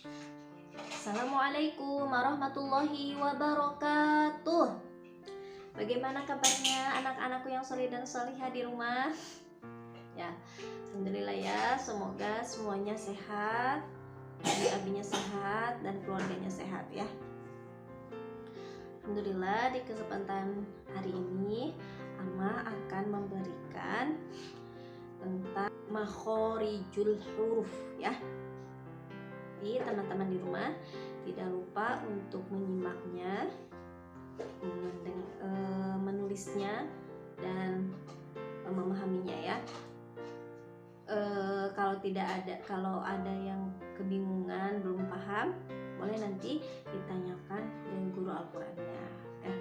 Assalamualaikum warahmatullahi wabarakatuh. Bagaimana kabarnya anak-anakku yang soleh dan solihah di rumah? Ya, alhamdulillah ya. Semoga semuanya sehat, abi-abinya sehat, dan keluarganya sehat ya. Alhamdulillah, di kesempatan hari ini Ama akan memberikan tentang makhorijul huruf ya. Jadi teman-teman di rumah tidak lupa untuk menyimaknya, menulisnya, dan memahaminya ya. Kalau ada yang kebingungan, belum paham, boleh nanti ditanyakan dengan guru Al-Qur'annya ya.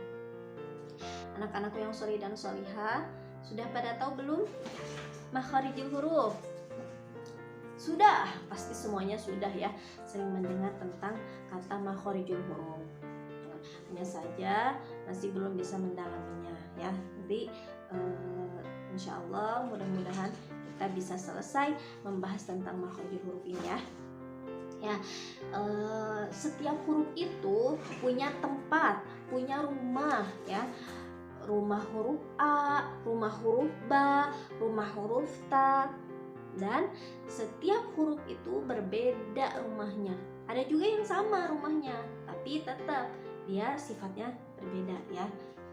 Anak-anakku yang solih dan solihah, sudah pada tahu belum makharijul huruf? Sudah, pasti semuanya sudah ya, sering mendengar tentang kata makharijul huruf. Hanya saja masih belum bisa mendalaminya ya. Jadi insya Allah mudah-mudahan kita bisa selesai membahas tentang makharijul huruf ini ya. Setiap huruf itu punya tempat, punya rumah ya. Rumah huruf A, rumah huruf B, rumah huruf T. Dan setiap huruf itu berbeda rumahnya. Ada juga yang sama rumahnya, tapi tetap dia sifatnya berbeda ya.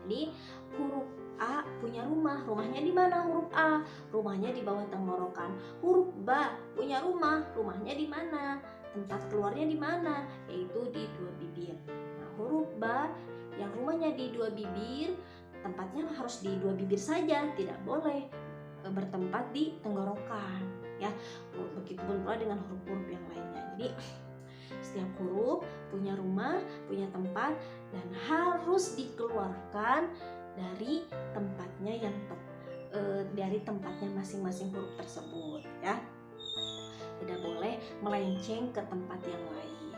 Jadi huruf A punya rumah, rumahnya di mana huruf A? Rumahnya di bawah tenggorokan. Huruf B punya rumah, rumahnya di mana? Tempat keluarnya di mana? Yaitu di dua bibir. Nah, huruf B yang rumahnya di dua bibir, tempatnya harus di dua bibir saja, tidak boleh bertempat di tenggorokan ya. Begitupun pula dengan huruf-huruf yang lainnya. Jadi setiap huruf punya rumah, punya tempat, dan harus dikeluarkan dari tempatnya dari tempatnya masing-masing huruf tersebut ya. Tidak boleh melenceng ke tempat yang lain.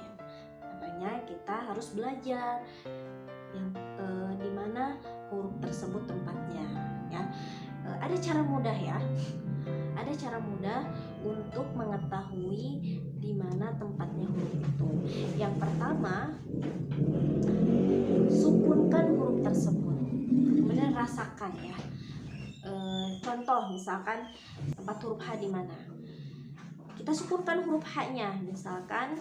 Makanya kita harus belajar yang dimana huruf tersebut tempatnya ya. Ada cara mudah ya. Ada cara mudah untuk mengetahui di mana tempatnya huruf itu. Yang pertama, sukunkan huruf tersebut. Kemudian rasakan ya. Contoh misalkan tempat huruf H di mana? Kita sukunkan huruf H-nya. Misalkan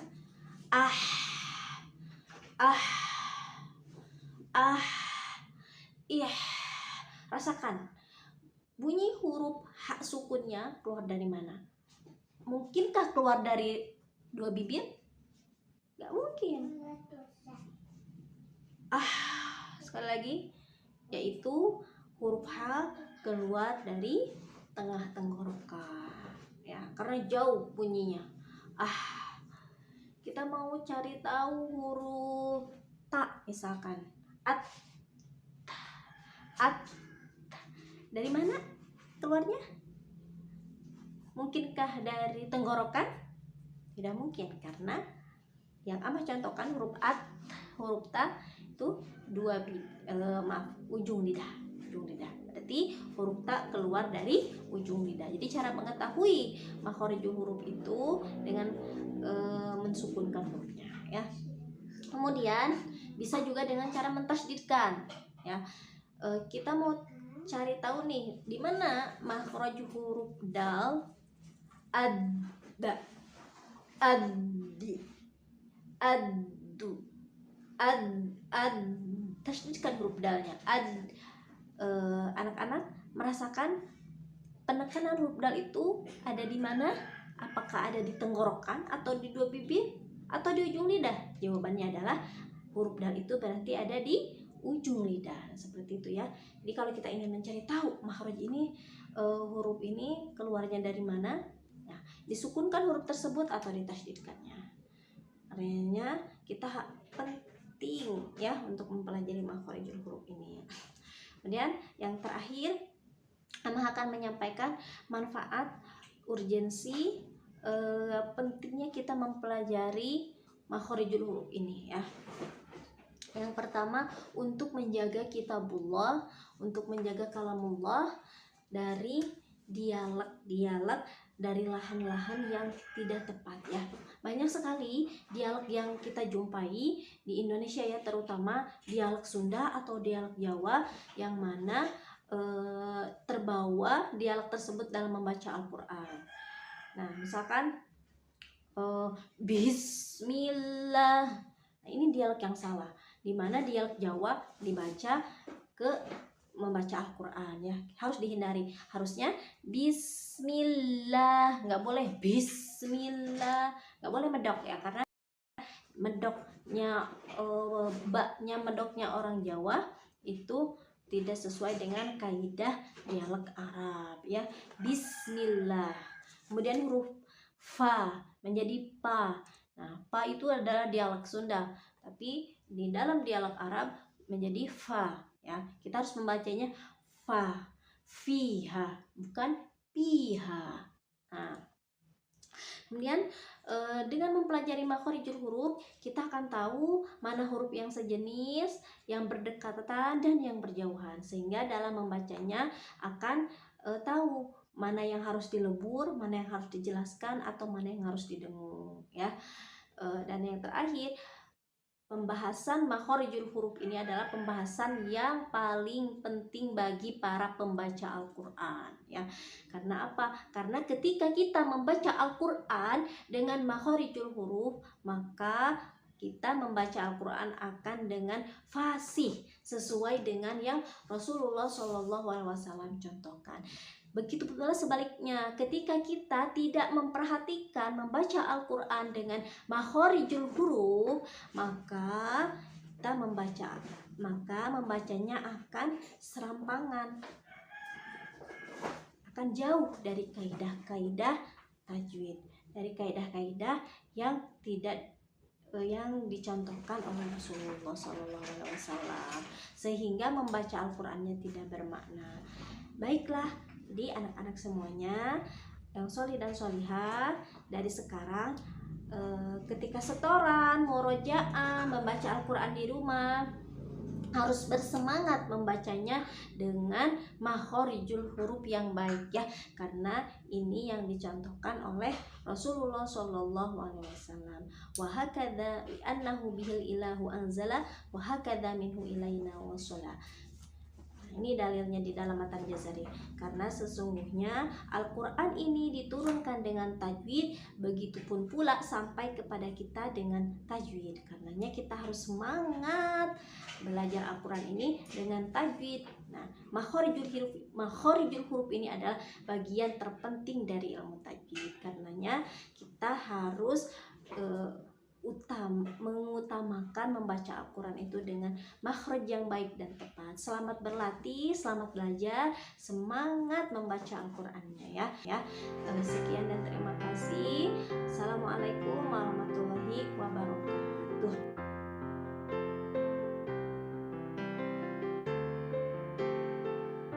rasakan bunyi huruf H sukunnya keluar dari mana? Mungkinkah keluar dari dua bibir? Gak mungkin. Sekali lagi, yaitu huruf H keluar dari tengah tenggorokan ya, karena jauh bunyinya. Kita mau cari tahu huruf ta misalkan. At dari mana keluarnya? Mungkinkah dari tenggorokan? Tidak mungkin, karena yang Amah contohkan huruf at, huruf ta itu ujung lidah. Berarti huruf ta keluar dari ujung lidah. Jadi cara mengetahui makharijul huruf itu dengan mensukunkan hurufnya ya. Kemudian bisa juga dengan cara mentasydidkan ya. Kita mau cari tahu nih di mana makhraj huruf dal ada, tasydidkan huruf dalnya anak-anak merasakan penekanan huruf dal itu ada di mana? Apakah ada di tenggorokan atau di dua bibir atau di ujung lidah? Jawabannya adalah huruf dal itu berarti ada di ujung lidah, seperti itu ya. Jadi kalau kita ingin mencari tahu makhraj ini, huruf ini keluarnya dari mana, nah, disukunkan huruf tersebut atau ditasydidkannya. Artinya kita penting ya untuk mempelajari makharijul huruf ini. Kemudian yang terakhir, Amah akan menyampaikan manfaat, urgensi, pentingnya kita mempelajari makharijul huruf ini ya. Yang pertama, untuk menjaga kitabullah, untuk menjaga kalamullah dari dialek dari lahan-lahan yang tidak tepat ya. banyak sekali dialek yang kita jumpai di Indonesia ya, terutama dialek Sunda atau dialek Jawa yang mana terbawa dialek tersebut dalam membaca Al-Quran. Nah, misalkan Bismillah, nah, ini dialek yang salah, dimana dialek Jawa dibaca ke membaca Al-Quran ya, harus dihindari. Harusnya Bismillah, nggak boleh Bismillah, nggak boleh medok ya, karena medoknya medoknya orang Jawa itu tidak sesuai dengan kaidah dialek Arab ya. Bismillah, kemudian huruf fa menjadi pa. Nah, pa itu adalah dialek Sunda, tapi di dalam dialek Arab menjadi fa ya. Kita harus membacanya fa, fiha, bukan piha. Nah, kemudian dengan mempelajari makhorijul huruf, kita akan tahu mana huruf yang sejenis, yang berdekatan, dan yang berjauhan, sehingga dalam membacanya akan tahu mana yang harus dilebur, mana yang harus dijelaskan, atau mana yang harus didengung ya. Dan yang terakhir, pembahasan makhorijul huruf ini adalah pembahasan yang paling penting bagi para pembaca Al-Quran ya. Karena apa? Karena ketika kita membaca Al-Quran dengan makhorijul huruf, maka kita membaca Al-Quran akan dengan fasih sesuai dengan yang Rasulullah SAW contohkan. Begitu pula sebaliknya, ketika kita tidak memperhatikan membaca Al-Quran dengan makhorijul huruf, maka kita membacanya akan serampangan, akan jauh dari kaidah-kaidah tajwid, dari kaidah-kaidah yang dicontohkan oleh Rasulullah SAW, sehingga membaca Al-Qurannya tidak bermakna. Baiklah, jadi anak-anak semuanya yang sholih dan sholihah, dari sekarang ketika setoran, murojaah, membaca Al-Quran di rumah, harus bersemangat membacanya dengan makhorijul huruf yang baik ya, karena ini yang dicontohkan oleh Rasulullah SAW. Wa hakadha annahu bihil ilahu anzala wa hakadha minhu ilaina wasala. Ini dalilnya di dalam Matan Jazari, karena sesungguhnya Al-Quran ini diturunkan dengan tajwid, begitupun pula sampai kepada kita dengan tajwid. Karenanya kita harus semangat belajar Al-Quran ini dengan tajwid. Nah, makhorijul huruf ini adalah bagian terpenting dari ilmu tajwid. Karenanya kita harus mengutamakan membaca Al-Quran itu dengan makhraj yang baik dan tepat. Selamat berlatih, selamat belajar, semangat membaca Al-Qurannya ya. Sekian dan terima kasih. Assalamualaikum